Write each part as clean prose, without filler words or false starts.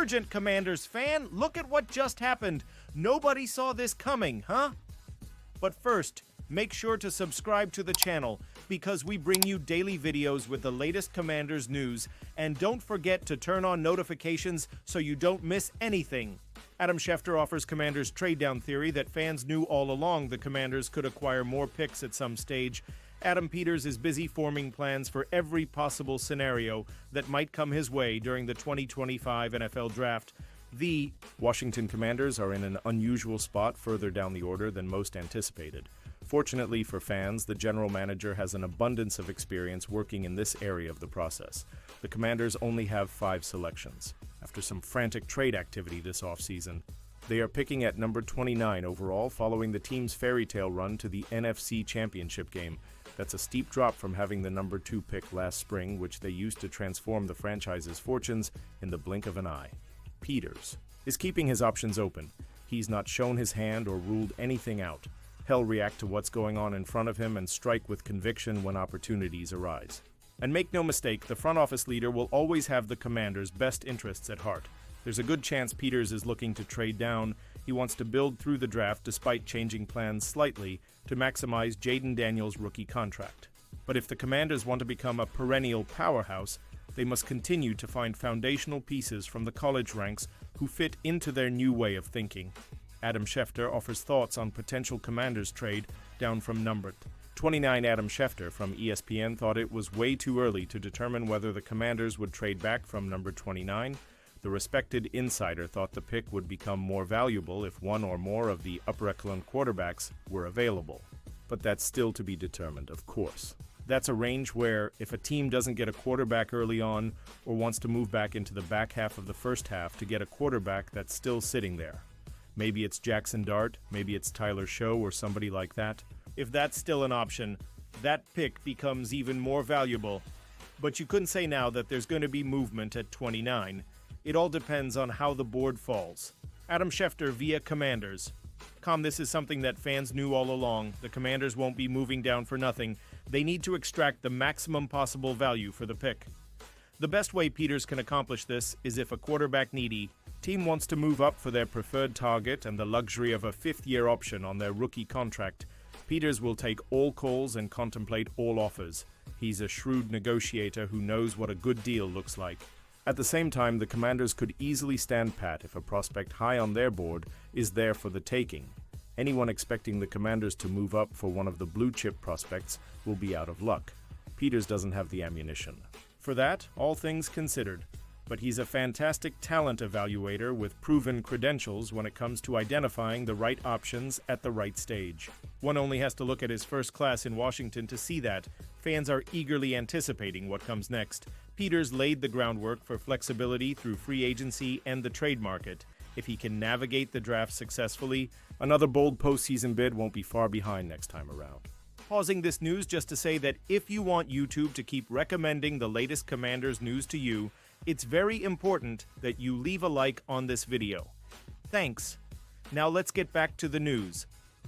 Urgent, Commanders fan! Look at what just happened! Nobody saw this coming, huh? But first, make sure to subscribe to the channel because we bring you daily videos with the latest Commanders news, and don't forget to turn on notifications so you don't miss anything. Adam Schefter offers Commanders trade-down theory that fans knew all along the Commanders could acquire more picks at some stage. Adam Peters is busy forming plans for every possible scenario that might come his way during the 2025 NFL Draft. The Washington Commanders are in an unusual spot further down the order than most anticipated. Fortunately for fans, the general manager has an abundance of experience working in this area of the process. The Commanders only have 5 selections. After some frantic trade activity this offseason, they are picking at number 29 overall following the team's fairy tale run to the NFC Championship game. That's a steep drop from having the number 2 pick last spring, which they used to transform the franchise's fortunes in the blink of an eye. Peters is keeping his options open. He's not shown his hand or ruled anything out. He'll react to what's going on in front of him and strike with conviction when opportunities arise. And make no mistake, the front office leader will always have the Commanders' best interests at heart. There's a good chance Peters is looking to trade down. He wants to build through the draft despite changing plans slightly to maximize Jayden Daniels' rookie contract. But if the Commanders want to become a perennial powerhouse, they must continue to find foundational pieces from the college ranks who fit into their new way of thinking. Adam Schefter offers thoughts on potential Commanders trade down from number 29. Adam Schefter from ESPN thought it was way too early to determine whether the Commanders would trade back from number 29. The respected insider thought the pick would become more valuable if one or more of the upper echelon quarterbacks were available. But that's still to be determined, of course. That's a range where, if a team doesn't get a quarterback early on or wants to move back into the back half of the first half to get a quarterback that's still sitting there. Maybe it's Jackson Dart, maybe it's Tyler Show or somebody like that. If that's still an option, that pick becomes even more valuable. But you couldn't say now that there's going to be movement at 29. It all depends on how the board falls. Adam Schefter via Commanders. This is something that fans knew all along. The Commanders won't be moving down for nothing. They need to extract the maximum possible value for the pick. The best way Peters can accomplish this is if a quarterback needy team wants to move up for their preferred target and the luxury of a 5th-year option on their rookie contract. Peters will take all calls and contemplate all offers. He's a shrewd negotiator who knows what a good deal looks like. At the same time, the Commanders could easily stand pat if a prospect high on their board is there for the taking. Anyone expecting the Commanders to move up for one of the blue-chip prospects will be out of luck. Peters doesn't have the ammunition for that, all things considered. But he's a fantastic talent evaluator with proven credentials when it comes to identifying the right options at the right stage. One only has to look at his first class in Washington to see that. Fans are eagerly anticipating what comes next. Peters laid the groundwork for flexibility through free agency and the trade market. If he can navigate the draft successfully, another bold postseason bid won't be far behind next time around. Pausing this news just to say that if you want YouTube to keep recommending the latest Commanders news to you, it's very important that you leave a like on this video. Thanks. Now let's get back to the news.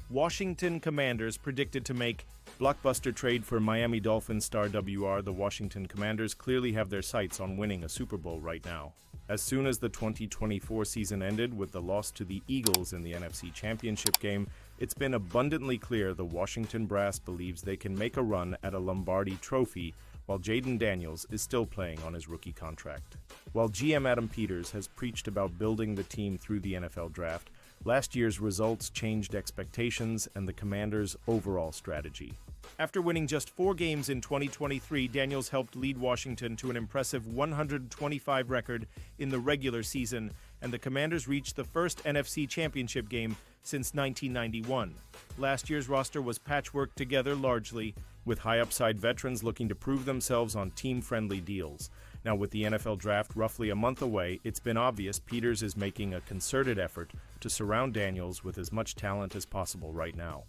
Washington Commanders predicted to make blockbuster trade for Miami Dolphins star WR. The Washington Commanders clearly have their sights on winning a Super Bowl right now. As soon as the 2024 season ended with the loss to the Eagles in the NFC Championship game, it's been abundantly clear the Washington brass believes they can make a run at a Lombardi trophy while Jayden Daniels is still playing on his rookie contract. While GM Adam Peters has preached about building the team through the NFL Draft, last year's results changed expectations and the Commanders' overall strategy. After winning just 4 games in 2023, Daniels helped lead Washington to an impressive 125 record in the regular season, and the Commanders reached the first NFC Championship game since 1991. Last year's roster was patchworked together largely, with high-upside veterans looking to prove themselves on team-friendly deals. Now, with the NFL Draft roughly a month away, it's been obvious Peters is making a concerted effort to surround Daniels with as much talent as possible right now.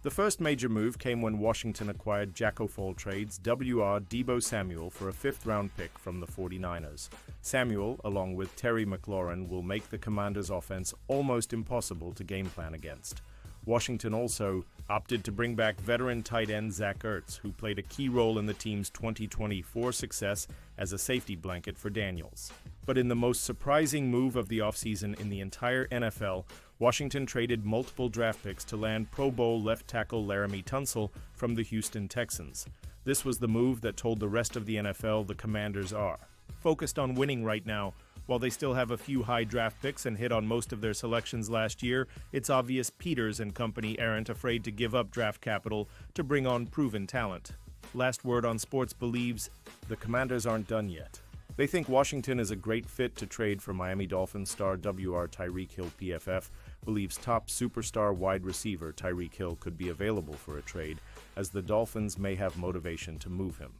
The first major move came when Washington acquired Jack of all trades WR Deebo Samuel for a 5th-round pick from the 49ers. Samuel, along with Terry McLaurin, will make the Commanders' offense almost impossible to game plan against. Washington also opted to bring back veteran tight end Zach Ertz, who played a key role in the team's 2024 success as a safety blanket for Daniels. But in the most surprising move of the offseason in the entire NFL, Washington traded multiple draft picks to land Pro Bowl left tackle Laramie Tunsil from the Houston Texans. This was the move that told the rest of the NFL the Commanders are focused on winning right now. While they still have a few high draft picks and hit on most of their selections last year, it's obvious Peters and company aren't afraid to give up draft capital to bring on proven talent. Last Word on Sports believes the Commanders aren't done yet. They think Washington is a great fit to trade for Miami Dolphins star WR Tyreek Hill. PFF believes top superstar wide receiver Tyreek Hill could be available for a trade, as the Dolphins may have motivation to move him.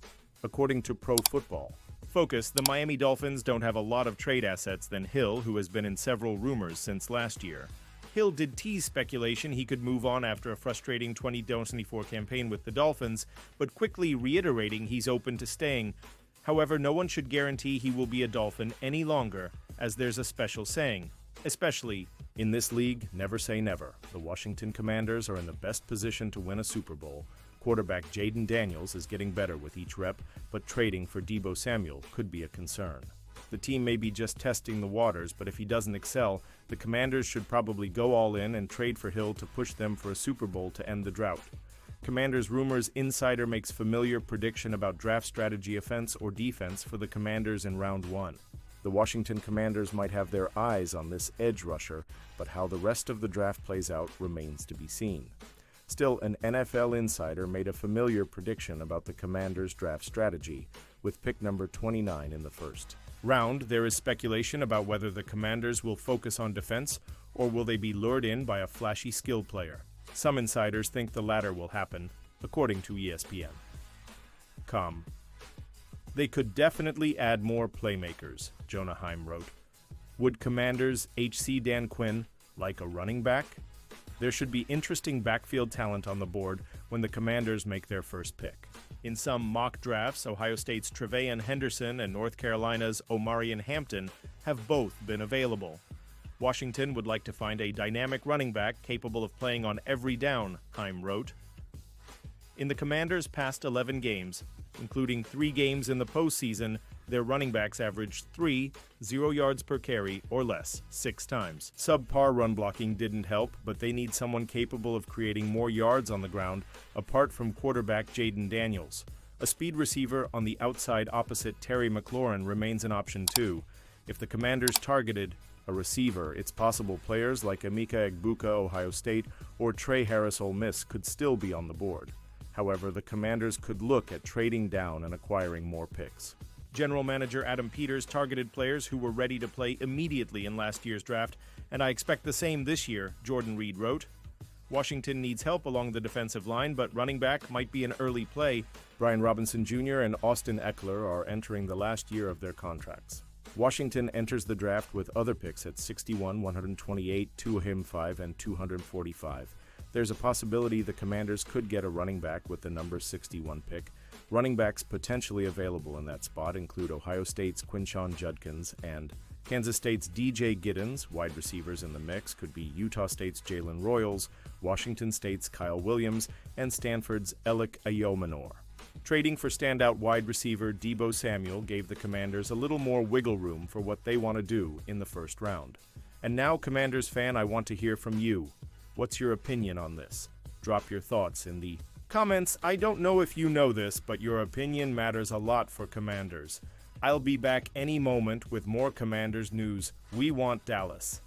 According to Pro Football Focus, the Miami Dolphins don't have a lot of trade assets than Hill, who has been in several rumors since last year. Hill did tease speculation he could move on after a frustrating 2024 campaign with the Dolphins, but quickly reiterating he's open to staying. However, no one should guarantee he will be a Dolphin any longer, as there's a special saying, especially in this league, never say never. The Washington Commanders are in the best position to win a Super Bowl. Quarterback Jaden Daniels is getting better with each rep, but trading for Deebo Samuel could be a concern. The team may be just testing the waters, but if he doesn't excel, the Commanders should probably go all in and trade for Hill to push them for a Super Bowl to end the drought. Commanders Rumors Insider makes familiar prediction about draft strategy, offense or defense for the Commanders in round 1. The Washington Commanders might have their eyes on this edge rusher, but how the rest of the draft plays out remains to be seen. Still, an NFL insider made a familiar prediction about the Commanders' draft strategy, with pick number 29 in the first round. There is speculation about whether the Commanders will focus on defense, or will they be lured in by a flashy skill player. Some insiders think the latter will happen, according to ESPN.com. They could definitely add more playmakers, Jonah Heim wrote. Would Commanders HC Dan Quinn like a running back? There should be interesting backfield talent on the board when the Commanders make their first pick. In some mock drafts, Ohio State's Tre'Veyon Henderson and North Carolina's Omarion Hampton have both been available. Washington would like to find a dynamic running back capable of playing on every down, Heim wrote. In the Commanders' past 11 games, including 3 games in the postseason, their running backs averaged 0 yards per carry or less 6 times. Subpar run blocking didn't help, but they need someone capable of creating more yards on the ground apart from quarterback Jaden Daniels. A speed receiver on the outside opposite Terry McLaurin remains an option too. If the Commanders targeted a receiver, it's possible players like Emeka Egbuka, Ohio State, or Trey Harris, Ole Miss, could still be on the board. However, the Commanders could look at trading down and acquiring more picks. General Manager Adam Peters targeted players who were ready to play immediately in last year's draft, and I expect the same this year, Jordan Reed wrote. Washington needs help along the defensive line, but running back might be an early play. Brian Robinson Jr. and Austin Eckler are entering the last year of their contracts. Washington enters the draft with other picks at 61, 128, 205, and 245. There's a possibility the Commanders could get a running back with the number 61 pick. Running backs potentially available in that spot include Ohio State's Quinshon Judkins and Kansas State's DJ Giddens. Wide receivers in the mix could be Utah State's Jalen Royals, Washington State's Kyle Williams, and Stanford's Alec Ayomanor. Trading for standout wide receiver Deebo Samuel gave the Commanders a little more wiggle room for what they want to do in the first round. And now, Commanders fan, I want to hear from you. What's your opinion on this? Drop your thoughts in the comments. I don't know if you know this, but your opinion matters a lot for Commanders. I'll be back any moment with more Commanders news. We want Dallas.